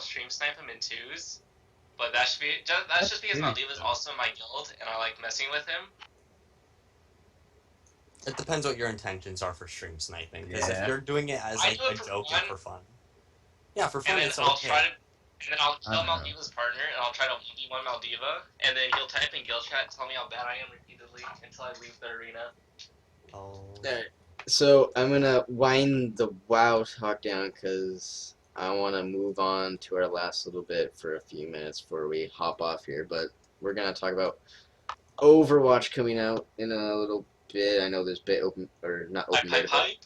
I'll stream snipe him in twos. But that's just because Maldiva's also my guild, and I like messing with him. It depends what your intentions are for stream sniping. Because Yeah. if you're doing it as like a joke and for fun. Yeah, for fun And then it's I'll okay. try to, and then I'll kill Maldiva's partner, and I'll try to 1v1 Maldiva, and then he'll type in guild chat and tell me how bad I am repeatedly until I leave the arena. Oh. Alright, so I'm gonna wind the WoW talk down because I want to move on to our last little bit for a few minutes before we hop off here. But we're gonna talk about Overwatch coming out in a little bit. I know there's beta open or not open beta, but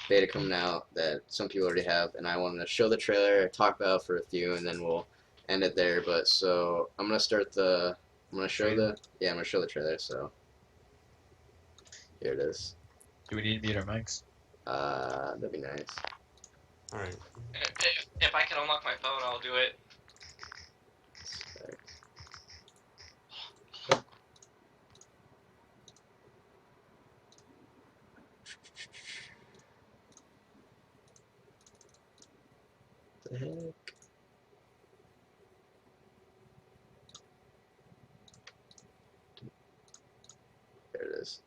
beta coming out that some people already have, and I wanted to show the trailer, talk about it for a few, and then we'll end it there. But so I'm gonna start the. I'm gonna show the. Yeah, I'm gonna show the trailer. So here it is. Do we need to mute our mics? That'd be nice. Alright. If I can unlock my phone, I'll do it. What the heck? There it is.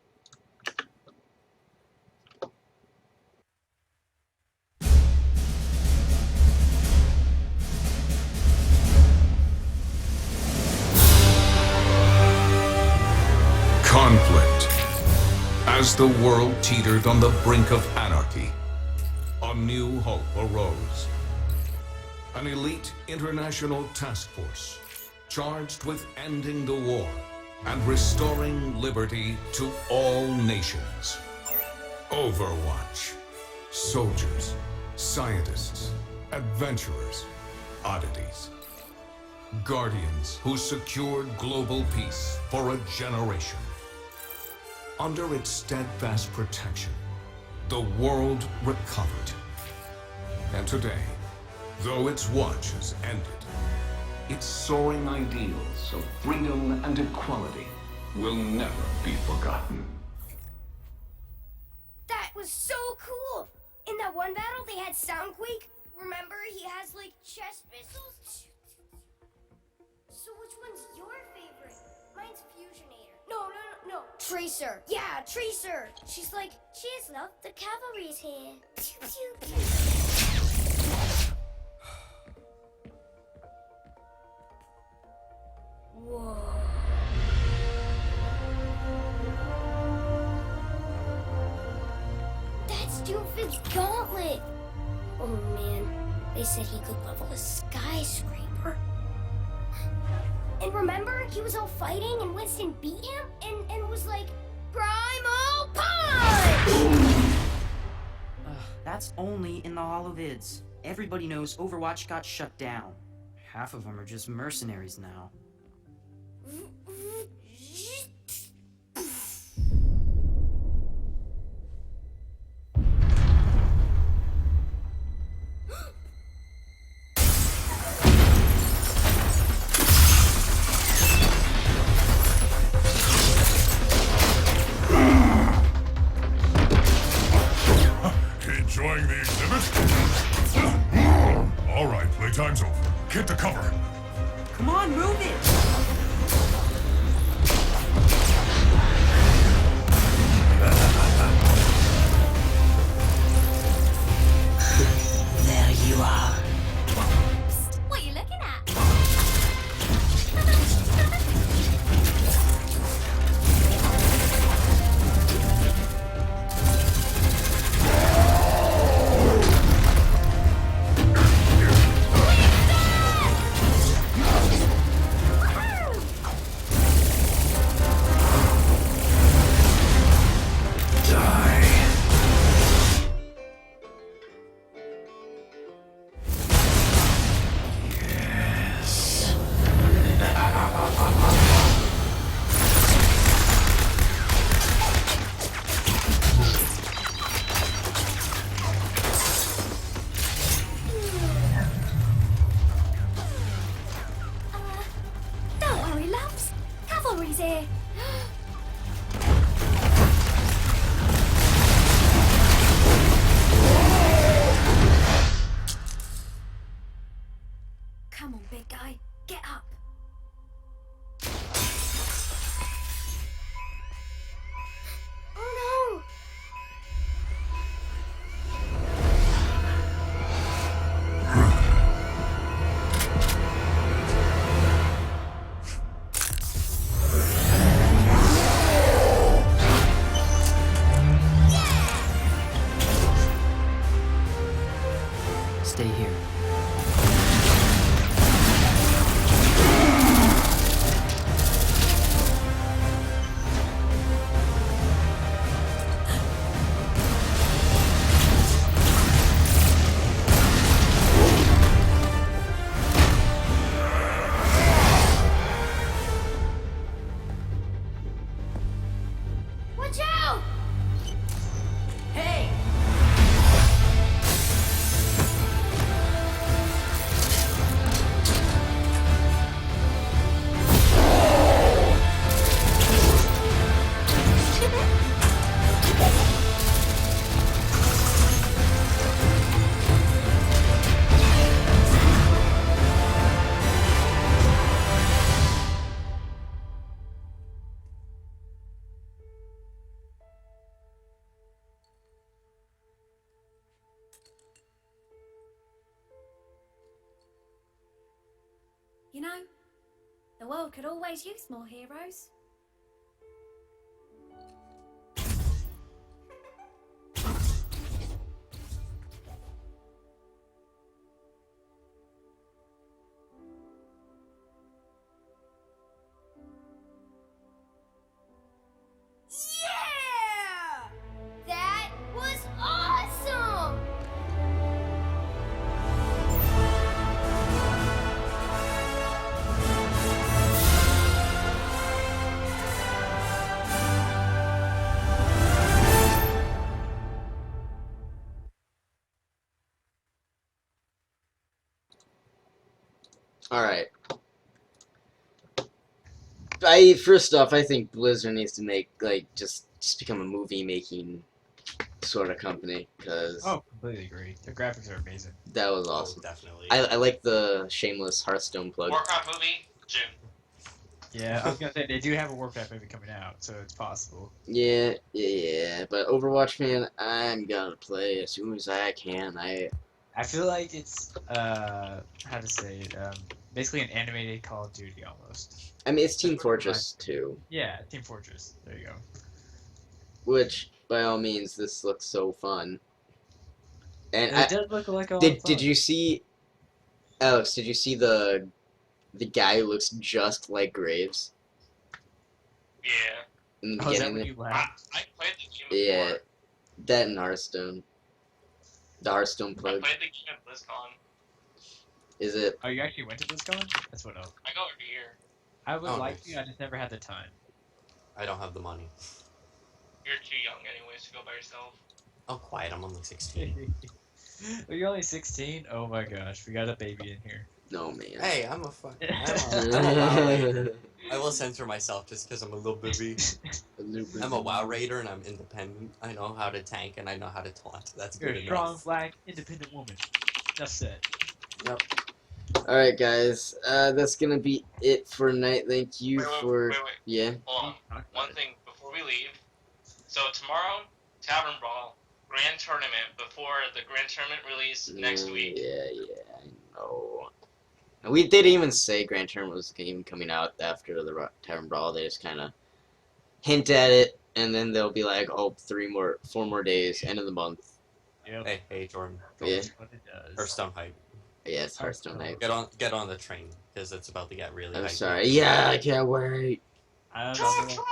Conflict. As the world teetered on the brink of anarchy, a new hope arose. An elite international task force charged with ending the war and restoring liberty to all nations. Overwatch. Soldiers, scientists, adventurers, oddities. Guardians who secured global peace for a generation. Under its steadfast protection, the world recovered. And today, though its watch has ended, its soaring ideals of freedom and equality will never be forgotten. That was so cool! In that one battle, they had Soundquake. Remember, he has, like, chest missiles? So which one's your favorite? Mine's Fusionator. No. Tracer. Yeah, Tracer. She's like, cheers, love. The cavalry's here. Pew, pew, pew. Whoa. That's Doomfist's gauntlet. Oh man, they said he could level a skyscraper. And remember, he was all fighting and Winston beat him and was like, Primal Punch! That's only in the holovids. Everybody knows Overwatch got shut down. Half of them are just mercenaries now. Enjoying the exhibit? All right, playtime's over. Get to cover. Come on, move it! There you are. Psst, what are you looking at? Don't worry, loves. Cavalry's here. Come on, big guy. Get up. Oh no! Stay here. Watch out! Hey! You know, the world could always use more heroes. Yeah! That was awesome! All right. First off, I think Blizzard needs to make just become a movie making sort of company because Oh, completely agree. The graphics are amazing. that was Oh, awesome. definitely. I like the shameless Hearthstone plug. Warcraft movie, June. Yeah, I was gonna say they do have a Warcraft movie coming out, so it's possible. Yeah. But Overwatch, man, I'm gonna play as soon as I can. I feel like it's how to say it, basically an animated Call of Duty almost. I mean, it's Team That's what it Fortress 2, Yeah, Team Fortress. There you go. which by all means, this looks so fun. And It does look like a lot of did fun. you see, Alex? Did you see the guy who looks just like Graves Yeah. in the Oh, is that beginning? when you I, laughed? I played the game before. Yeah, that and Hearthstone. The Hearthstone I plug. played the game at BlizzCon. Is it? Oh, you actually went to BlizzCon? That's what else. I go every year. I would Oh, like nice. to. I just never had the time. I don't have the money. You're too young anyways to go by yourself. Oh, quiet. I'm only 16. Are you only 16? Oh my gosh, we got a baby in here. No, man. Hey, I'm a WoW raider. I will censor myself just because I'm a little baby. I'm a WoW raider and I'm independent. I know how to tank and I know how to taunt. That's You're good a strong, enough. black, independent woman. Enough said. Yep. Alright, guys. That's gonna be it for tonight. Thank you for. Wait. Yeah. Hold on. One thing before we leave. So tomorrow, Tavern Brawl, Grand Tournament, before the Grand Tournament release next week. Yeah, I know. We didn't even say Grand Tournament was even coming out after the Tavern Brawl. They just kind of hint at it, and then they'll be like, oh, 4 more days, end of the month. Yep. Hey, Jordan. Yeah. That's what it does. Hearthstone hype. Yeah, it's Hearthstone hype. Get on the train because it's about to get really I'm hype. sorry. Yeah, I can't wait. I don't know.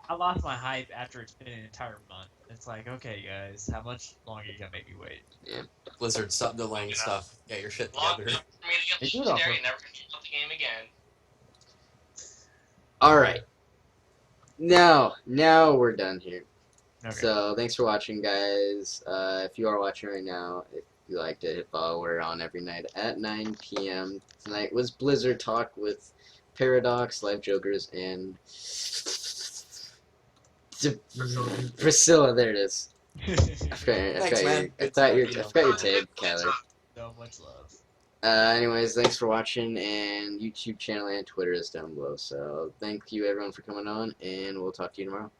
I lost my hype after it's been an entire month. It's like, okay, guys, how much longer you gonna make me wait? Blizzard, stop delaying stuff. Get your shit Long together. enough for me to They get do it on legendary purpose. and never hear about the game again. Alright. Now we're done here. Okay. So, thanks for watching, guys. If you are watching right now, if you liked it, hit follow. We're on every night at 9 p.m. Tonight was Blizzard Talk with Paradox, Live Jokers, and Priscilla. There it is. I Thanks, man. forgot your tag, Kyler. So much love. Anyways, thanks for watching, and YouTube channel and Twitter is down below. So thank you everyone for coming on, and we'll talk to you tomorrow.